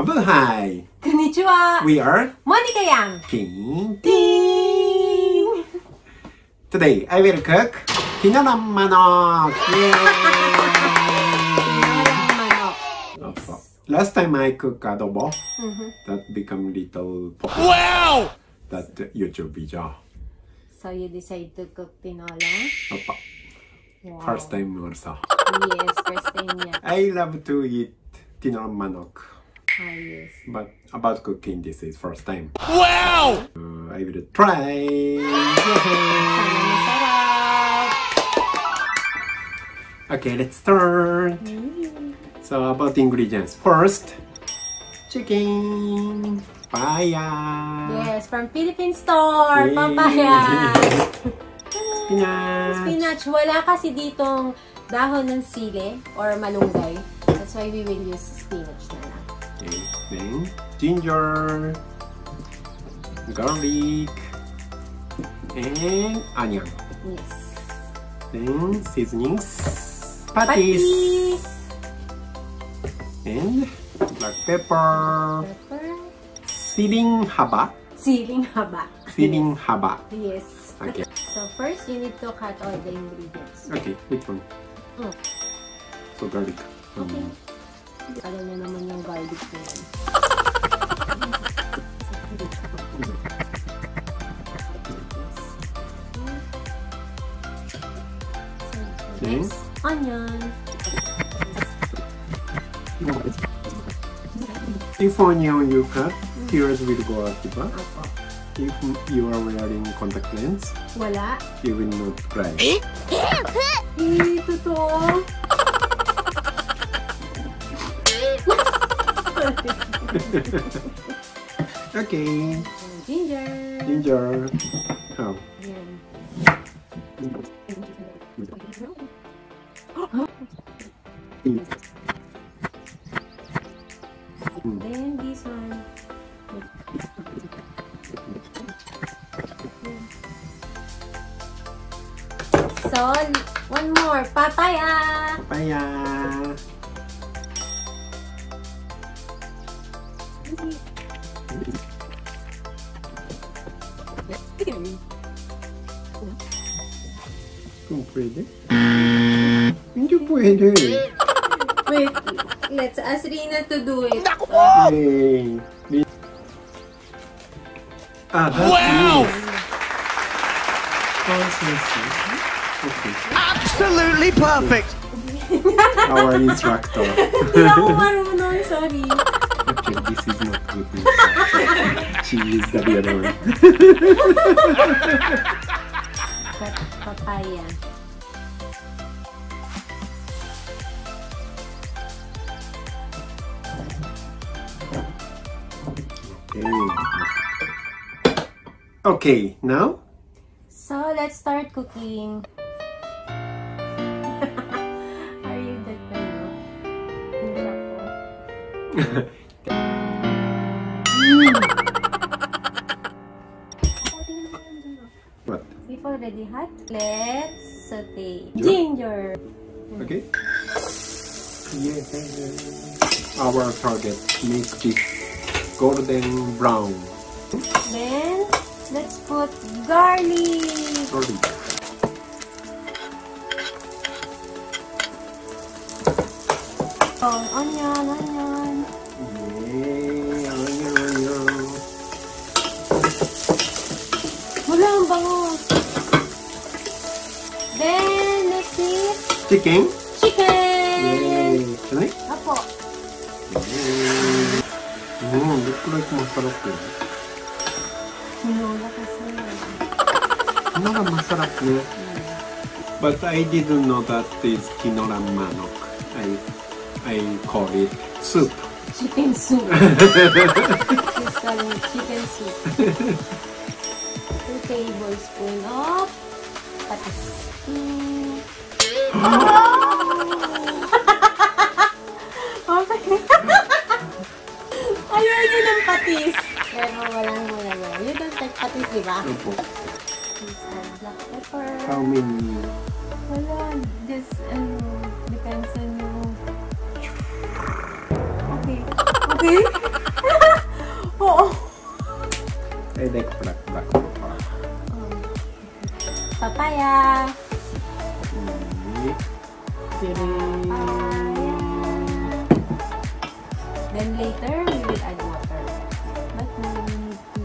Hi! Konnichiwa! We are MonicaYum! Ting Ting! Today I will cook Tinolang Manok! Yay! Tinolang Manok. Yes. Last time I cooked adobo, that become little popular. Wow! That YouTube video. So you decide to cook tinola? Opa. Wow. First time also. Yes, first time niya. I love to eat Tinolang Manok. Ah, yes. But about cooking, this is first time. Wow! I will try. Sana masarap! Okay, let's start. So about ingredients. First, chicken, papaya. Yes, from Philippine store, Yay. papaya. Spinach. Spinach. Wala kasi ditong dahon ng sili or malunggay. That's why we will use spinach na lang. Okay, then ginger, garlic, and onion. Yes. Then seasonings, patis, and black pepper, siling haba. Siling haba. Siling haba. Yes. Okay. So first, you need to cut all the ingredients. Okay, which one? So garlic. Okay. Alam niyo naman yung garlic na yan. Next, onion. If onion you cut, tears will go out, diba? Apo. If you are wearing contact lens, Wala. you will not cry. Totoo. Okay. Ginger. Ginger. How? Yan. Then this one. So, one more. Papaya. Papaya. Kung pwede? Hindi pwede. Wait, let's ask Rina to do it. Yay. That's Wow! me. Okay. Absolutely perfect! Our instructor. Hindi ako marunong, sorry. Actually, this is not good news. She is the other one. Papaya. Okay, now? So, let's start cooking. Are you that now? Hindi ako. What? Beef already hot. Let's saute. Ginger. Okay. Yeah. Our target, make this golden brown. Then, let's put garlic. Garlic. Oh, onion. Yeah, onion. Wala, ang bango. Then, next is Chicken. chicken. Yay. Can I? Apo. Look like masarap yun. Tinola kasi. Tinola masarap niya. But I didn't know that is Tinolang Manok. I call it soup. Chicken soup. She's calling it chicken soup. 2 tablespoons of patis. Okay. Ayaw niyo ng patis. Pero walang malagay. You don't like patis, di ba? Opo. Please add black pepper. How many? Wala. Just, depends on you. Okay. Okay. I like black pepper. Papaya. Then later, we will add water. But we need to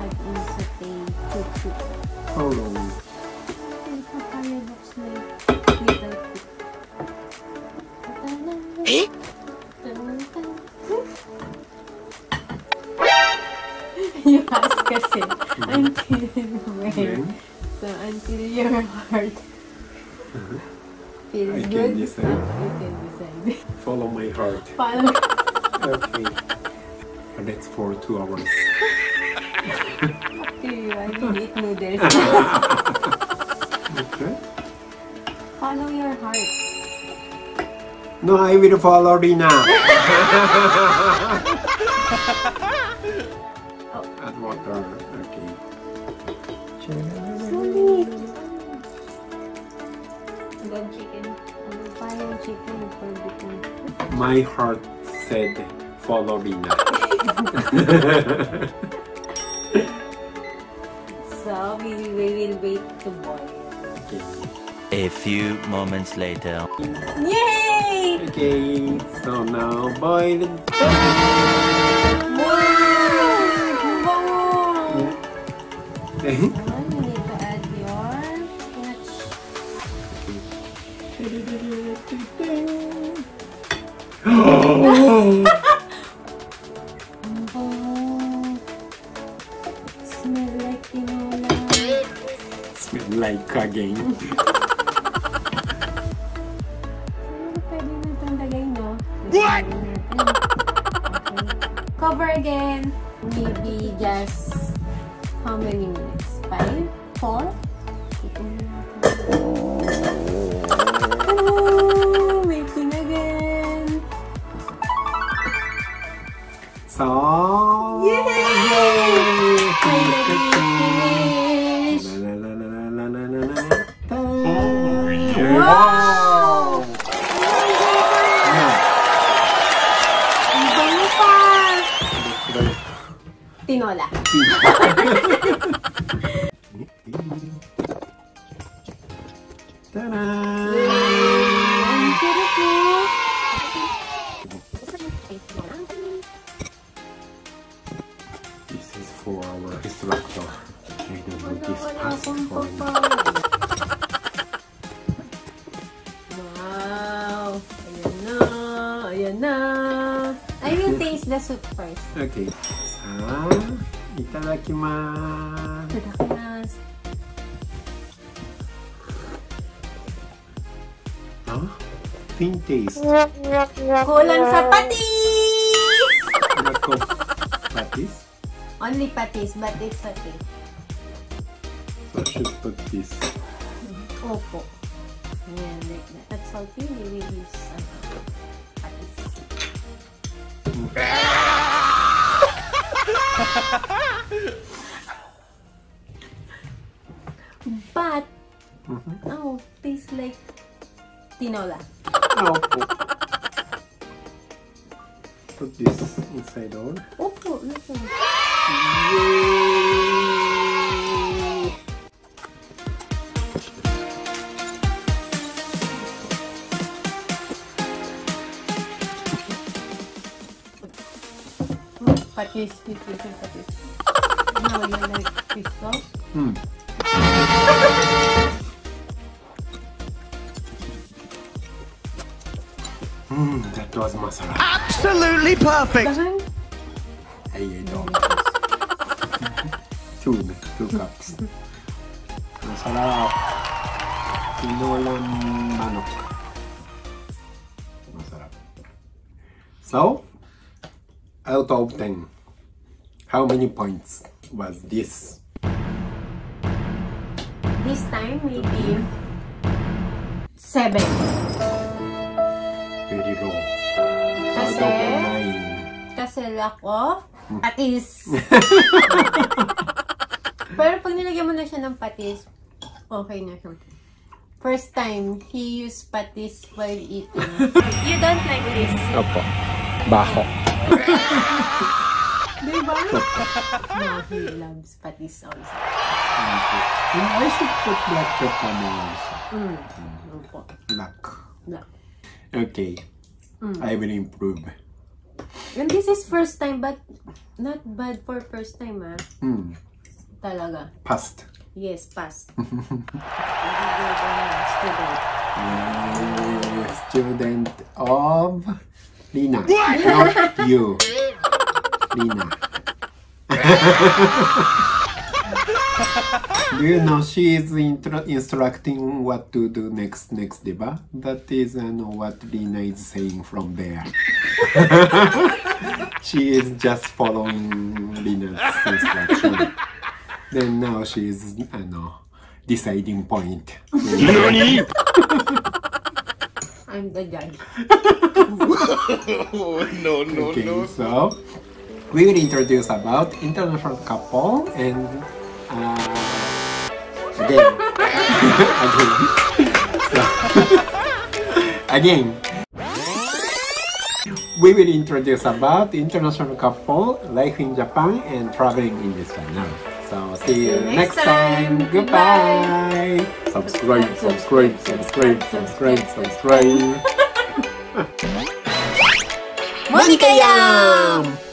add in saute chup. How long? And papaya looks like little bit. You ask kasi until when? So until your heart feels I good, can decide. you can decide. Follow my heart. Follow. Okay. That's for 2 hours. Okay, I will eat noodles. Okay. Follow your heart. No, I will follow Rina. Add water. Okay. Slowly. And then chicken. Fire chicken for the My heart said follow Rina. So we will wait to boil. Okay. A few moments later. Yay! Okay, so now boil. Wow! Okay. You need to add your spinach. Oh! Smell like tinola. Smell like again. Pwede na itong lagay, no? What? Okay. Cover again. Maybe just how many minutes? 5? 4? Oh, waiting again. So, Yay! Finally finished. Wow! Ang bango pa! Tinola. Ta-da! Ang sarap po. This is for our instructor. I don't know this pass for me. Wow! Ayan na! Ayan na! I will taste the soup first. Okay. Sa, itadakimasu. Itadakimasu. Huh? Pink taste. Kulang sa patis! Lack of patis. Only patis, but it's okay. So I should put this. Opo. Ayan, like that. At salty, we will use patis. But, oh, tastes like tinola. Opo. Put this inside all. Opo, listen. Yay! Patis, patis. Now you like fish sauce? That was masala. Absolutely perfect. Dahan? I don't. Two cups. Masarap. Tinolang Manok. Masarap. So, out of 10, how many points was this? This time, maybe 7. Very low. Kasi, Out of 9. kasi lack of patis. Pero pag nilagyan mo na siya ng patis, okay na siya. First time, he used patis while eating. You don't like this? Opo. Baho. Diba? No, he loves patis also. Okay. And I should put black pepper now also. Black. Okay. I will improve. And this is first time, but not bad for first time, ah. Talaga. Past. Yes, past. Student of Lina. Not you. Lina. Do you know she is instructing what to do next, diba? That is what Lina is saying from there. She is just following Lina's instruction. Then now she is deciding point. I'm the judge. No. Okay, so we will introduce about international couple and again, we will introduce about international couple, life in Japan, and traveling in this channel. So see you next time. Goodbye. Subscribe. MonicaYum!